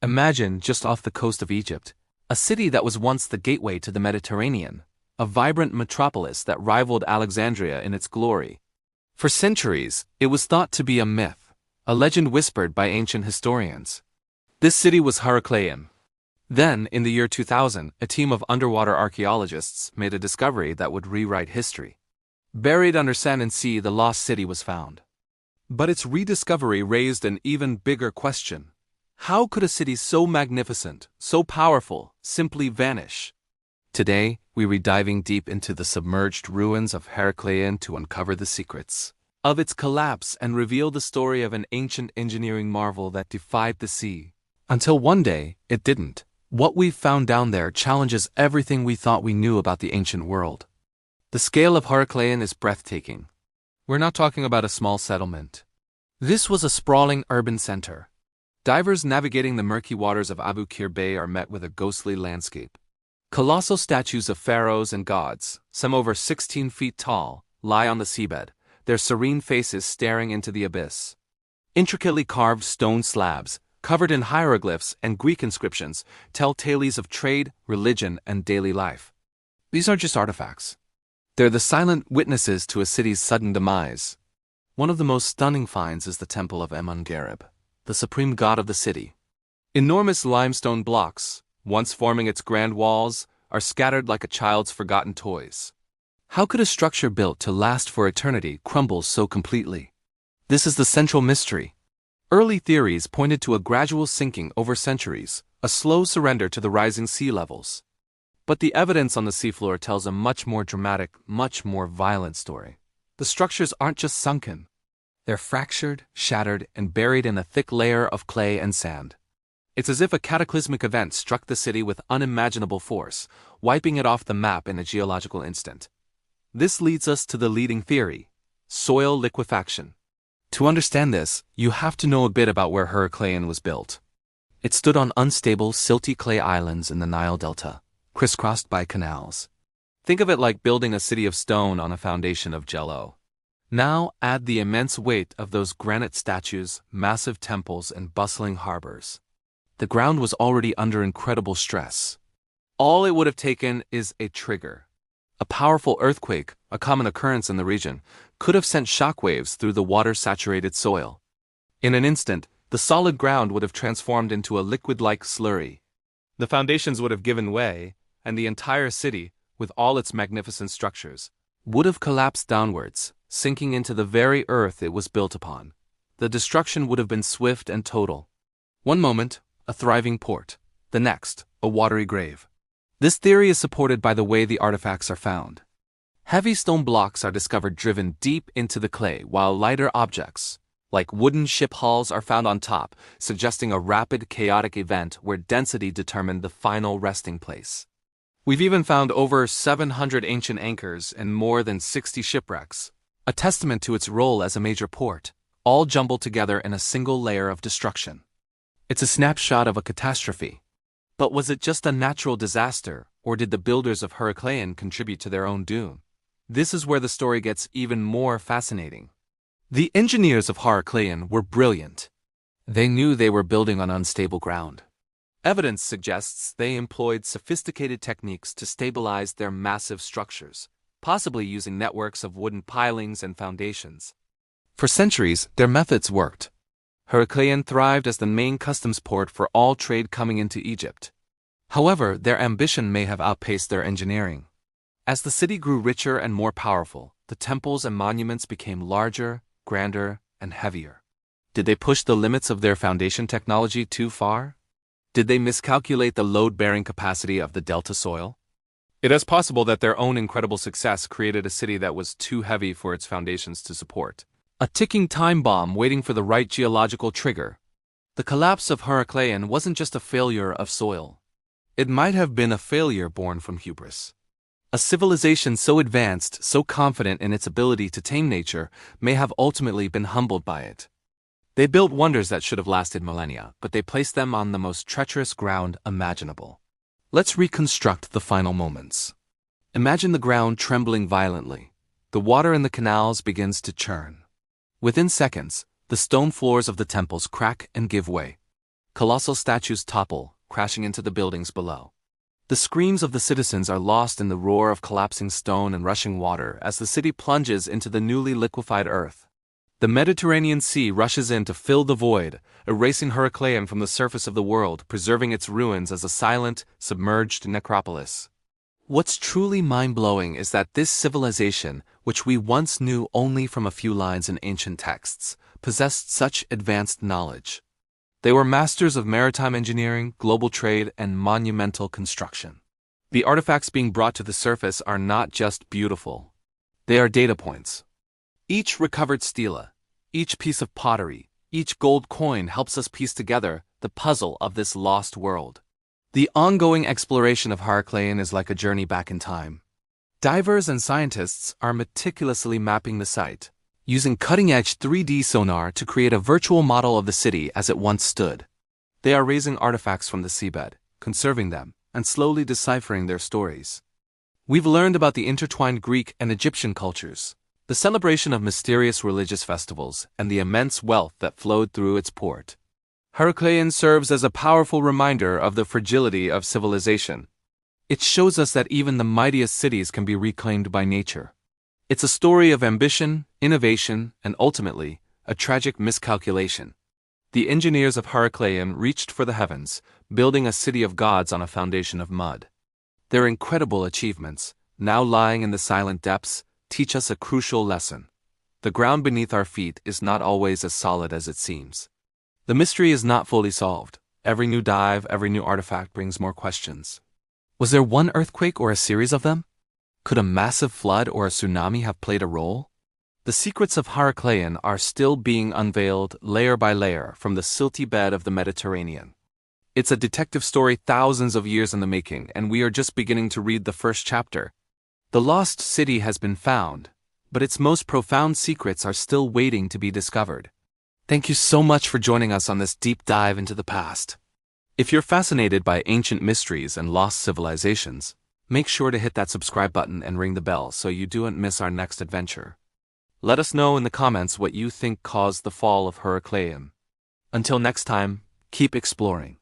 Imagine, just off the coast of Egypt, a city that was once the gateway to the Mediterranean, a vibrant metropolis that rivaled Alexandria in its glory. For centuries, it was thought to be a myth, a legend whispered by ancient historians. This city was Heracleion. Then, in the year 2000, a team of underwater archaeologists made a discovery that would rewrite history. Buried under sand and sea, the lost city was found. But its rediscovery raised an even bigger question. How could a city so magnificent, so powerful, simply vanish? Today, we're diving deep into the submerged ruins of Heracleion to uncover the secrets of its collapse and reveal the story of an ancient engineering marvel that defied the sea. Until one day, it didn't. What we've found down there challenges everything we thought we knew about the ancient world. The scale of Heracleion is breathtaking. We're not talking about a small settlement. This was a sprawling urban center. Divers navigating the murky waters of Abu Qir Bay are met with a ghostly landscape. Colossal statues of pharaohs and gods, some over 16 feet tall, lie on the seabed, their serene faces staring into the abyss. Intricately carved stone slabs, covered in hieroglyphs and Greek inscriptions, tell tales of trade, religion, and daily life. These aren't just artifacts. They're the silent witnesses to a city's sudden demise. One of the most stunning finds is the temple of Amun-Gereb, the supreme god of the city. Enormous limestone blocks, once forming its grand walls, are scattered like a child's forgotten toys. How could a structure built to last for eternity crumble so completely? This is the central mystery. Early theories pointed to a gradual sinking over centuries, a slow surrender to the rising sea levels. But the evidence on the seafloor tells a much more dramatic, much more violent story. The structures aren't just sunken. They're fractured, shattered, and buried in a thick layer of clay and sand. It's as if a cataclysmic event struck the city with unimaginable force, wiping it off the map in a geological instant. This leads us to the leading theory: soil liquefaction. To understand this, you have to know a bit about where Heracleion was built. It stood on unstable, silty clay islands in the Nile Delta, crisscrossed by canals. Think of it like building a city of stone on a foundation of jello. Now add the immense weight of those granite statues, massive temples, and bustling harbors. The ground was already under incredible stress. All it would have taken is a trigger. A powerful earthquake, a common occurrence in the region, could have sent shockwaves through the water-saturated soil. In an instant, the solid ground would have transformed into a liquid-like slurry. The foundations would have given way, and the entire city, with all its magnificent structures, would have collapsed downwards, sinking into the very earth it was built upon. The destruction would have been swift and total. One moment, a thriving port. The next, a watery grave. This theory is supported by the way the artifacts are found. Heavy stone blocks are discovered driven deep into the clay, while lighter objects, like wooden ship hulls, are found on top, suggesting a rapid, chaotic event where density determined the final resting place. We've even found over 700 ancient anchors and more than 60 shipwrecks, a testament to its role as a major port, all jumbled together in a single layer of destruction. It's a snapshot of a catastrophe. But was it just a natural disaster, or did the builders of Heracleion contribute to their own doom? This is where the story gets even more fascinating. The engineers of Heracleion were brilliant. They knew they were building on unstable ground. Evidence suggests they employed sophisticated techniques to stabilize their massive structures, possibly using networks of wooden pilings and foundations. For centuries, their methods worked. Heracleion thrived as the main customs port for all trade coming into Egypt. However, their ambition may have outpaced their engineering. As the city grew richer and more powerful, the temples and monuments became larger, grander, and heavier. Did they push the limits of their foundation technology too far? Did they miscalculate the load-bearing capacity of the delta soil? It is possible that their own incredible success created a city that was too heavy for its foundations to support. A ticking time bomb waiting for the right geological trigger. The collapse of Heracleion wasn't just a failure of soil. It might have been a failure born from hubris. A civilization so advanced, so confident in its ability to tame nature, may have ultimately been humbled by it. They built wonders that should have lasted millennia, but they placed them on the most treacherous ground imaginable. Let's reconstruct the final moments. Imagine the ground trembling violently. The water in the canals begins to churn. Within seconds, the stone floors of the temples crack and give way. Colossal statues topple, crashing into the buildings below. The screams of the citizens are lost in the roar of collapsing stone and rushing water as the city plunges into the newly liquefied earth. The Mediterranean Sea rushes in to fill the void, erasing Heracleion from the surface of the world, preserving its ruins as a silent, submerged necropolis. What's truly mind-blowing is that this civilization, which we once knew only from a few lines in ancient texts, possessed such advanced knowledge. They were masters of maritime engineering, global trade, and monumental construction. The artifacts being brought to the surface are not just beautiful. They are data points. Each recovered stela, each piece of pottery, each gold coin helps us piece together the puzzle of this lost world. The ongoing exploration of Heracleion is like a journey back in time. Divers and scientists are meticulously mapping the site, using cutting-edge 3D sonar to create a virtual model of the city as it once stood. They are raising artifacts from the seabed, conserving them, and slowly deciphering their stories. We've learned about the intertwined Greek and Egyptian cultures, the celebration of mysterious religious festivals, and the immense wealth that flowed through its port. Heracleion serves as a powerful reminder of the fragility of civilization. It shows us that even the mightiest cities can be reclaimed by nature. It's a story of ambition, innovation, and ultimately, a tragic miscalculation. The engineers of Heracleion reached for the heavens, building a city of gods on a foundation of mud. Their incredible achievements, now lying in the silent depths, teach us a crucial lesson. The ground beneath our feet is not always as solid as it seems. The mystery is not fully solved. Every new dive, every new artifact brings more questions. Was there one earthquake or a series of them? Could a massive flood or a tsunami have played a role? The secrets of Heracleion are still being unveiled layer by layer from the silty bed of the Mediterranean. It's a detective story thousands of years in the making, and we are just beginning to read the first chapter. The lost city has been found, but its most profound secrets are still waiting to be discovered. Thank you so much for joining us on this deep dive into the past. If you're fascinated by ancient mysteries and lost civilizations, make sure to hit that subscribe button and ring the bell so you don't miss our next adventure. Let us know in the comments what you think caused the fall of Heracleion. Until next time, keep exploring.